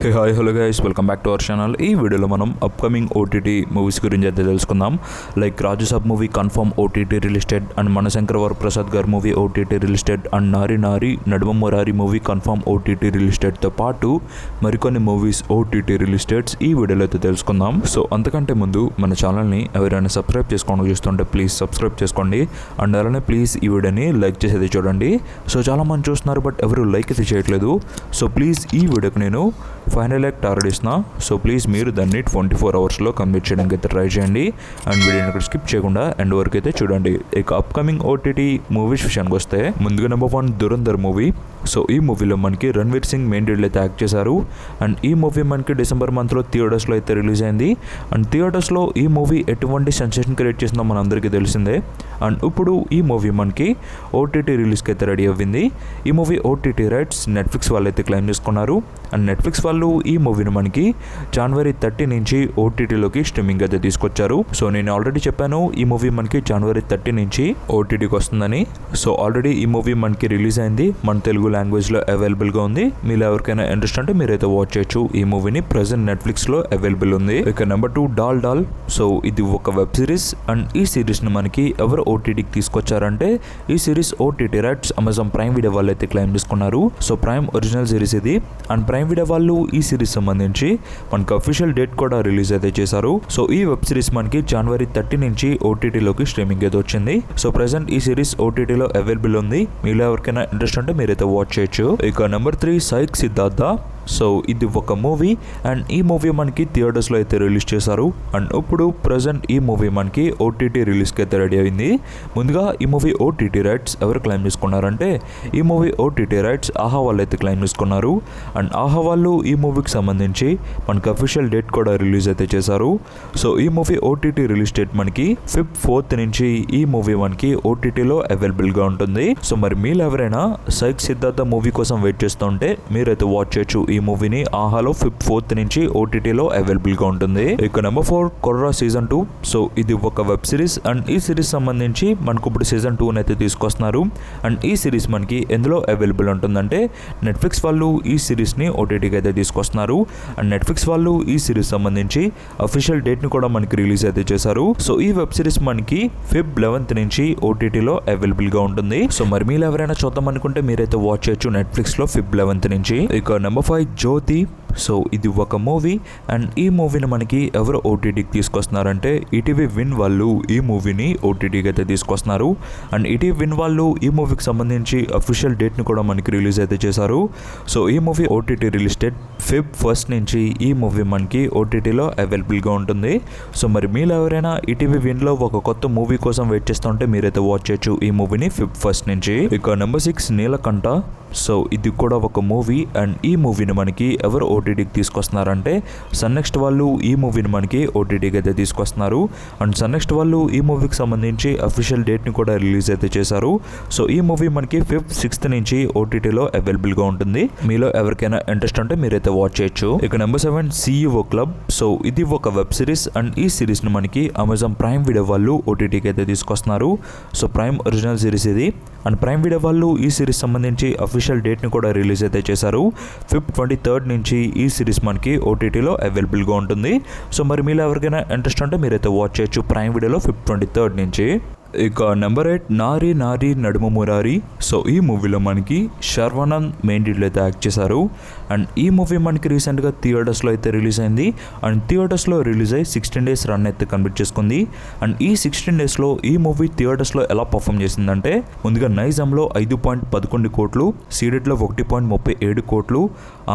Hi hello guys, welcome back to our channel. ఈ వీడియోలో మనం అప్కమింగ్ ఓటీటీ మూవీస్ గురించి అయితే తెలుసుకుందాం. Like Rajasaab movie confirm OTT release date, and Manashankar Varaprasad గారి movie OTT release date, and Nari Nari Naduma Murari movie confirm OTT రిలీస్టెడ్తో పాటు మరికొన్ని మూవీస్ ఓటీటీ రిలీస్టెడ్స్ ఈ వీడియోలో అయితే తెలుసుకుందాం. సో అంతకంటే ముందు మన ఛానల్ని ఎవరైనా సబ్స్క్రైబ్ చేసుకోండి చూస్తుంటే ప్లీజ్ సబ్స్క్రైబ్ చేసుకోండి, అండ్ అలానే ప్లీజ్ ఈ వీడియోని లైక్ చేసేది చూడండి. సో చాలామంది చూస్తున్నారు బట్ ఎవరు లైక్ అయితే చేయట్లేదు. సో ప్లీజ్ ఈ వీడియోకి నేను 500 లైక్ టార్గెట్ ఇస్తున్నా. సో ప్లీజ్ మీరు దాన్ని 24 అవర్స్లో కంప్లీట్ చేయడానికి అయితే ట్రై చేయండి, అండ్ వీడియోని ఇక్కడ స్కిప్ చేయకుండా ఎండ్ వరకు అయితే చూడండి. ఇక అప్కమింగ్ ఓటీటీ మూవీస్ విషయానికి వస్తే ముందుగా నెంబర్ 1 దురంధర్ మూవీ. సో ఈ మూవీలో మనకి రణ్వీర్ సింగ్ మెయిన్ లీడ్లో అయితే యాక్ట్ చేశారు, అండ్ ఈ మూవీ మనకి డిసెంబర్ మంత్లో థియేటర్స్లో అయితే రిలీజ్ అయింది. అండ్ థియేటర్స్లో ఈ మూవీ ఎటువంటి సెన్సేషన్ క్రియేట్ చేసిందో మన అందరికీ తెలిసిందే. అండ్ ఇప్పుడు ఈ మూవీ మనకి ఓటీటీ రిలీజ్కి అయితే రెడీ అవ్వింది. ఈ మూవీ ఓటీటీ రైట్స్ నెట్ఫ్లిక్స్ వాళ్ళు అయితే క్లెయిమ్ చేసుకున్నారు, అండ్ నెట్ఫ్లిక్స్ వాళ్ళు ఈ మూవీని మనకి జనవరి 30 నుంచి ఓటీటీలోకి స్ట్రీమింగ్ అయితే తీసుకొచ్చారు. సో నేను ఆల్రెడీ చెప్పాను ఈ మూవీ మనకి జనవరి 30 నుంచి ఓటీటీకి వస్తుందని. సో ఆల్రెడీ ఈ మూవీ మనకి రిలీజ్ అయింది, మన తెలుగు లాంగ్వేజ్లో అవైలబుల్గా ఉంది. మీరు ఎవరికైనా ఇంట్రెస్ట్ అంటే మీరైతే వాచ్ చేయొచ్చు. ఈ మూవీని ప్రజెంట్ నెట్ఫ్లిక్స్లో అవైలబుల్ ఉంది. ఇక నెంబర్ 2 డాల్ డాల్. సో ఇది ఒక వెబ్ సిరీస్, అండ్ ఈ సిరీస్ని మనకి ఎవరు ఓటీటీకి తీసుకొచ్చారంటే ఈ series OTT rights Amazon prime video వాళ్ళు అయితే క్లెయిమ్ చేసుకున్నారు. సో ప్రైమ్ ఒరిజినల్ సిరీస్ ఇది, అండ్ ప్రైమ్ వీడియో వాళ్ళు ఈ సిరీస్ సంబంధించి మనకి అఫీషియల్ డేట్ కూడా రిలీజ్ అయితే చేశారు. సో ఈ వెబ్ సిరీస్ మనకి జనవరి 30 నుంచి ఓటీటీలోకి స్ట్రీమింగ్ అయితే వచ్చింది. సో ప్రెసెంట్ ఈ సిరీస్ ఓటీటీలో అవైలబుల్ ఉంది. మీలో ఎవరికైనా ఇంట్రెస్ట్ ఉంటే మీరైతే వాచ్ చేయొచ్చు. ఇక నెంబర్ 3 సైక్ సిద్ధార్థ. సో ఇది ఒక మూవీ, అండ్ ఈ మూవీ మనకి థియేటర్స్లో అయితే రిలీజ్ చేశారు, అండ్ ఇప్పుడు ప్రజెంట్ ఈ మూవీ మనకి ఓటీటీ రిలీజ్కి అయితే రెడీ అయింది. ముందుగా ఈ మూవీ ఓటీటీ రైట్స్ ఎవరు క్లెయిమ్ చేసుకున్నారంటే ఈ మూవీ ఓటీటీ రైట్స్ ఆహా వాళ్ళు అయితే క్లెయిమ్ చేసుకున్నారు, అండ్ ఆహా వాళ్ళు ఈ మూవీకి సంబంధించి మనకి అఫీషియల్ డేట్ కూడా రిలీజ్ అయితే చేశారు. సో ఈ మూవీ ఓటీటీ రిలీజ్ డేట్ మనకి Feb 4th నుంచి ఈ మూవీ మనకి ఓటీటీలో అవైలబుల్గా ఉంటుంది. సో మరి మీరు ఎవరైనా సైక్ సిద్ధార్థ మూవీ కోసం వెయిట్ చేస్తుంటే మీరైతే వాచ్ చేయొచ్చు. ఈ మూవీని ఆహాలో Feb 4th నుంచి ఓటీటీలో అవైలబుల్గా ఉంటుంది. ఇక నెంబర్ 4 కొర్రా సీజన్ 2. సో ఇది ఒక వెబ్ సిరీస్, అండ్ ఈ సిరీస్ సంబంధించి మనకు ఇప్పుడు సీజన్ 2 అయితే తీసుకొస్తున్నారు, అండ్ ఈ సిరీస్ మనకి ఎందులో అవైలబుల్ ఉంటుందంటే నెట్ఫ్లిక్స్ వాళ్ళు ఈ సిరీస్ని ఓటీటీకి అయితే తీసుకొస్తున్నారు, అండ్ నెట్ఫ్లిక్స్ వాళ్ళు ఈ సిరీస్ సంబంధించి అఫీషియల్ డేట్ని కూడా మనకి రిలీజ్ అయితే చేశారు. సో ఈ వెబ్ సిరీస్ మనకి Feb 11th నుంచి ఓటీటీలో అవైలబుల్గా ఉంటుంది. సో మరి మీరు ఎవరైనా చూద్దాం అనుకుంటే మీరైతే వాచ్ చేయొచ్చు నెట్ఫ్లిక్స్లో Feb 11th నుంచి. ఇక నెంబర్ 5 జ్యోతి. సో ఇది ఒక మూవీ, అండ్ ఈ మూవీని మనకి ఎవరు ఓటీటీకి తీసుకొస్తున్నారంటే ఈటీవీ విన్ వాళ్ళు ఈ మూవీని ఓటీటీకి అయితే తీసుకొస్తున్నారు, అండ్ ఈటీవీ విన్ వాళ్ళు ఈ మూవీకి సంబంధించి అఫీషియల్ డేట్ని కూడా మనకి రిలీజ్ అయితే చేశారు. సో ఈ movie OTT release date Feb 1st నుంచి ఈ మూవీ మనకి ఓటీటీలో అవైలబుల్గా ఉంటుంది. సో మరి మీరు ఎవరైనా ఈటీవీ విన్లో ఒక కొత్త మూవీ కోసం వెయిట్ చేస్తుంటే మీరైతే వాచ్ చేయొచ్చు ఈ మూవీని Feb 1st నుంచి. ఇక నెంబర్ 6 నీలకంఠ. సో ఇది కూడా ఒక మూవీ, అండ్ ఈ మూవీని మనకి ఎవరు ఓటీటీకి తీసుకొస్తున్నారంటే సన్ నెక్స్ట్ వాళ్ళు ఈ మూవీని మనకి ఓటీటీకి అయితే తీసుకొస్తున్నారు, అండ్ సన్ నెక్స్ట్ వాళ్ళు ఈ మూవీకి సంబంధించి అఫీషియల్ డేట్ని కూడా రిలీజ్ అయితే చేశారు. సో ఈ మూవీ మనకి Feb 6th నుంచి ఓటీటీలో అవైలబుల్గా ఉంటుంది. మీలో ఎవరికైనా ఇంట్రెస్ట్ ఉంటే మీరైతే వాచ్ చేయొచ్చు. ఇక నెంబర్ 7 CEO క్లబ్. సో ఇది ఒక వెబ్ సిరీస్, అండ్ ఈ సిరీస్ని మనకి అమెజాన్ ప్రైమ్ వీడియో వాళ్ళు ఓటీటీకి అయితే తీసుకొస్తున్నారు. సో ప్రైమ్ ఒరిజినల్ సిరీస్ ఇది, అండ్ ప్రైమ్ వీడియో వాళ్ళు ఈ సిరీస్ సంబంధించి అఫీషియల్ డేట్ని కూడా రిలీజ్ అయితే చేశారు. Feb 23rd నుంచి ఈ సిరీస్ మనకి ఓటీటీలో అవైలబుల్గా ఉంటుంది. సో మరి మీలో ఎవరికైనా ఇంట్రెస్ట్ ఉంటే మీరైతే వాచ్ చేయొచ్చు ప్రైమ్ వీడియోలో Feb 23rd నుంచి. ఇక నెంబర్ 8 నారి నారి నడుమ మురారి. సో ఈ మూవీలో మనకి శర్వానంద్ మెయిన్ లీడ్లో అయితే యాక్ట్ చేశారు, అండ్ ఈ మూవీ మనకి రీసెంట్గా థియేటర్స్లో అయితే రిలీజ్ అయింది, అండ్ థియేటర్స్లో రిలీజ్ అయ్యి 16 days రన్ అయితే కంప్లీట్ చేసుకుంది. అండ్ ఈ 16 daysలో ఈ మూవీ థియేటర్స్లో ఎలా పర్ఫామ్ చేసిందంటే ముందుగా నైజాంలో 5.11 కోట్లు, సీడెట్లో 1.37 కోట్లు,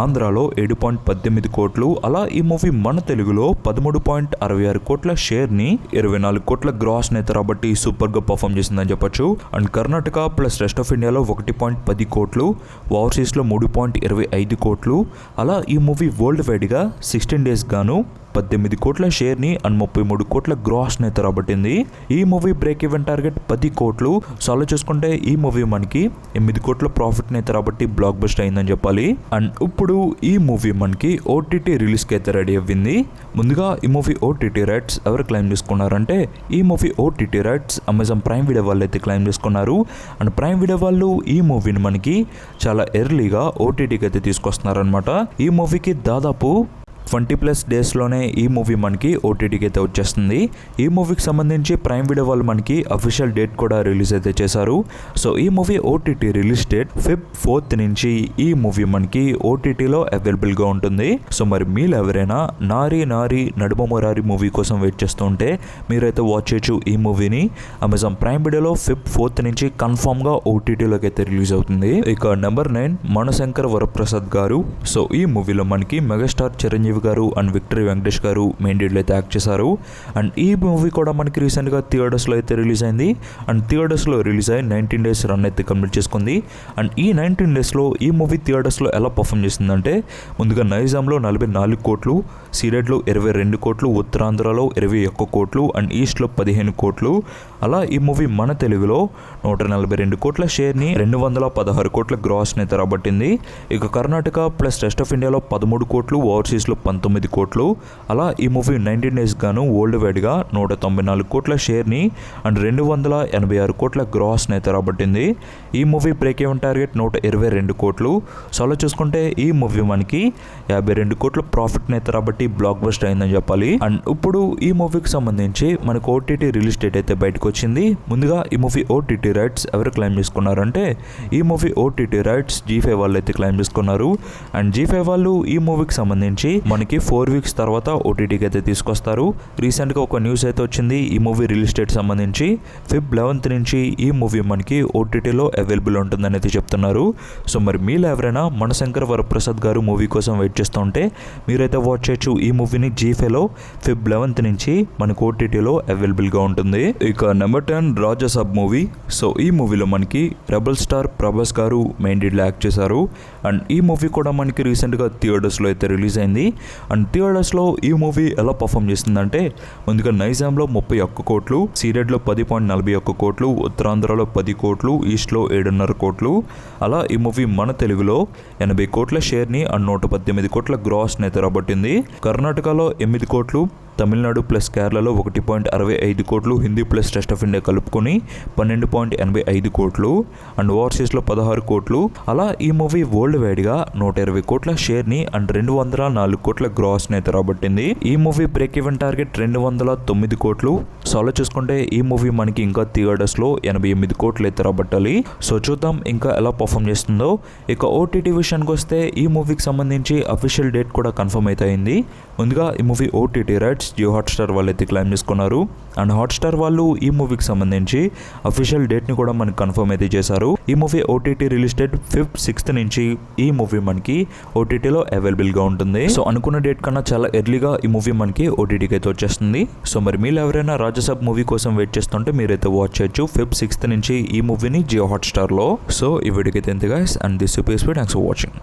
ఆంధ్రాలో 7.18 కోట్లు, అలా ఈ మూవీ మన తెలుగులో 13.66 కోట్ల షేర్ని 24 కోట్ల గ్రాస్ని అయితే రాబట్టి సూపర్గా పర్ఫామ్ చేసిందని చెప్పొచ్చు. And Karnataka plus rest of ఇండియాలో 1.10 కోట్లు, ఓవర్సీస్లో 3.25 కోట్లు, అలా ఈ మూవీ వరల్డ్ వైడ్గా 16 days గాను 18 కోట్ల షేర్ని అండ్ 33 కోట్ల గ్రాస్ని అయితే రాబట్టింది. ఈ మూవీ బ్రేక్ ఈవెన్ టార్గెట్ 10 కోట్లు. సో అలా చూసుకుంటే ఈ మూవీ మనకి 8 కోట్ల ప్రాఫిట్ని అయితే రాబట్టి బ్లాక్ బస్టర్ అయిందని చెప్పాలి. అండ్ ఇప్పుడు ఈ మూవీ మనకి ఓటీటీ రిలీజ్కి అయితే రెడీ అవ్వింది. ముందుగా ఈ మూవీ ఓటీటీ రైట్స్ ఎవరు క్లెయిమ్ చేసుకున్నారంటే ఈ movie OTT rights Amazon prime video వాళ్ళు అయితే క్లెయిమ్ చేసుకున్నారు. అండ్ ప్రైమ్ వీడియో వాళ్ళు ఈ మూవీని మనకి చాలా ఎర్లీగా ఓటీటీకి అయితే తీసుకొస్తున్నారనమాట. ఈ మూవీకి దాదాపు 20+ డేస్లోనే ఈ మూవీ మనకి ఓటీటీకి అయితే వచ్చేస్తుంది. ఈ మూవీకి సంబంధించి ప్రైమ్ వీడియో వాళ్ళు మనకి అఫీషియల్ డేట్ కూడా రిలీజ్ అయితే చేశారు. సో ఈ movie OTT release date Feb 4th నుంచి ఈ మూవీ మనకి ఓటీటీలో అవైలబుల్గా ఉంటుంది. సో మరి మీరు ఎవరైనా నారీ నడుమ మురారి మూవీ కోసం వెయిట్ చేస్తూ ఉంటే మీరైతే వాచ్ చేయొచ్చు ఈ మూవీని. అమెజాన్ ప్రైమ్ వీడియోలో Feb 4th నుంచి కన్ఫామ్గా ఓటీటీలోకి అయితే రిలీజ్ అవుతుంది. ఇక నెంబర్ 9 మనశంకర్ వరప్రసాద్ గారు. సో ఈ మూవీలో మనకి మెగాస్టార్ చిరంజీవి గారు అండ్ విక్టరీ వెంకటేష్ గారు మెయిన్ లీడ్లో అయితే యాక్ట్ చేశారు. అండ్ ఈ మూవీ కూడా మనకి రీసెంట్గా థియేటర్స్లో అయితే రిలీజ్ అయింది. అండ్ థియేటర్స్లో రిలీజ్ అయ్యి 19 days రన్ అయితే కంప్లీట్ చేసుకుంది. అండ్ ఈ 19 daysలో ఈ మూవీ థియేటర్స్లో ఎలా పర్ఫామ్ చేసిందంటే ముందుగా నైజాంలో 44 కోట్లు, సీడెడ్లో 22 కోట్లు, ఉత్తరాంధ్రలో 21 కోట్లు అండ్ ఈస్ట్లో 15 కోట్లు. అలా ఈ మూవీ మన తెలుగులో 142 కోట్ల షేర్ని 216 కోట్ల గ్రాస్ని అయితే రాబట్టింది. ఇక కర్ణాటక ప్లస్ రెస్ట్ ఆఫ్ ఇండియాలో 13 కోట్లు, ఓవర్సీస్లో 19 కోట్లు. అలా ఈ మూవీ 19 days గాను వరల్డ్ వైడ్గా 194 కోట్ల షేర్ని అండ్ 286 కోట్ల గ్రాస్ని అయితే రాబట్టింది. ఈ మూవీ బ్రేక్ ఈవెన్ టార్గెట్ 122 కోట్లు. సో అలా చూసుకుంటే ఈ మూవీ మనకి 52 కోట్ల ప్రాఫిట్ని అయితే రాబట్టి బ్లాక్ బస్టర్ అయిందని చెప్పాలి. అండ్ ఇప్పుడు ఈ మూవీకి సంబంధించి మనకు ఓటీటీ రిలీజ్ డేట్ అయితే బయటకు వచ్చింది. ముందుగా ఈ మూవీ ఓటీటీ రైట్స్ ఎవరు క్లెయిమ్ చేసుకున్నారంటే ఈ మూవీ ఓటీటీ రైట్స్ G5 వాళ్ళు అయితే క్లెయిమ్ చేసుకున్నారు. అండ్ G5 వాళ్ళు ఈ మూవీకి సంబంధించి మనకి 4 weeks తర్వాత ఓటీటీకి అయితే తీసుకొస్తారు. రీసెంట్గా ఒక న్యూస్ అయితే వచ్చింది ఈ మూవీ రిలీజ్ డేట్ సంబంధించి Feb 11th నుంచి ఈ మూవీ మనకి ఓటీటీలో అవైలబుల్ ఉంటుందని అయితే చెప్తున్నారు. సో మరి మీరు ఎవరైనా మనశంకర్ వరప్రసాద్ గారు మూవీ కోసం వెయిట్ చేస్తూ ఉంటే మీరైతే వాచ్ చేయొచ్చు ఈ మూవీని G5లో Feb 11th నుంచి మనకు ఓటీటీలో అవైలబుల్గా ఉంటుంది. ఇక నెంబర్ 10 రాజసాబ్ మూవీ. సో ఈ మూవీలో మనకి రెబల్ స్టార్ ప్రభాస్ గారు మెయిన్ లీడ్లో యాక్ట్ చేశారు. అండ్ ఈ మూవీ కూడా మనకి రీసెంట్గా థియేటర్స్లో అయితే రిలీజ్ అయింది. అండ్ థియేటర్స్లో ఈ మూవీ ఎలా పర్ఫామ్ చేస్తుందంటే ముందుగా నైజాంలో 31 కోట్లు, సీడెడ్లో 10.41 కోట్లు, ఉత్తరాంధ్రలో 10 కోట్లు, ఈస్ట్లో 7.5 కోట్లు. అలా ఈ మూవీ మన తెలుగులో 80 కోట్ల షేర్ని అండ్ 118 కోట్ల గ్రాస్ని అయితే రాబట్టింది. కర్ణాటకలో 8 కోట్లు, తమిళనాడు ప్లస్ కేరళలో 1.65 కోట్లు, Hindi plus rest of India కలుపుకొని 12.85 కోట్లు అండ్ ఓవర్సీస్లో 16 కోట్లు. అలా ఈ మూవీ వరల్డ్ వైడ్గా 120 కోట్ల షేర్ని అండ్ 204 కోట్ల గ్రాస్ని అయితే రాబట్టింది. ఈ మూవీ బ్రేక్ ఈవెన్ టార్గెట్ 209 కోట్లు. సో అలా చూసుకుంటే ఈ మూవీ మనకి ఇంకా థియేటర్స్లో 88 కోట్లు అయితే రాబట్టాలి. సో చూద్దాం ఇంకా ఎలా పర్ఫామ్ చేస్తుందో. ఇక ఓటీటీ విషయానికి వస్తే ఈ మూవీకి సంబంధించి అఫీషియల్ డేట్ కూడా కన్ఫర్మ్ అయితే అయింది. ముందుగా ఈ movie OTT rights Jio Hotstar వాళ్ళు అయితే క్లెయిమ్ చేసుకున్నారు. అండ్ హాట్స్టార్ వాళ్ళు ఈ మూవీకి సంబంధించి అఫీషియల్ డేట్ని కూడా మనకి కన్ఫర్మ్ అయితే చేశారు. ఈ movie OTT release date Feb 6th నుంచి ఈ మూవీ మనకి ఓటీటీలో అవైలబుల్గా ఉంటుంది. సో అనుకున్న డేట్ కన్నా చాలా ఎర్లీగా ఈ మూవీ మనకి ఓటీటీకి అయితే వచ్చేస్తుంది. సో మరి మీరు ఎవరైనా రాజసాబ్ మూవీ కోసం వెయిట్ చేస్తుంటే మీరైతే వాచ్ చేయొచ్చు Feb 6th నుంచి ఈ మూవీని జియో హాట్స్టార్లో. సో ఈ వీడియోకి అయితే guys and this thanks for watching.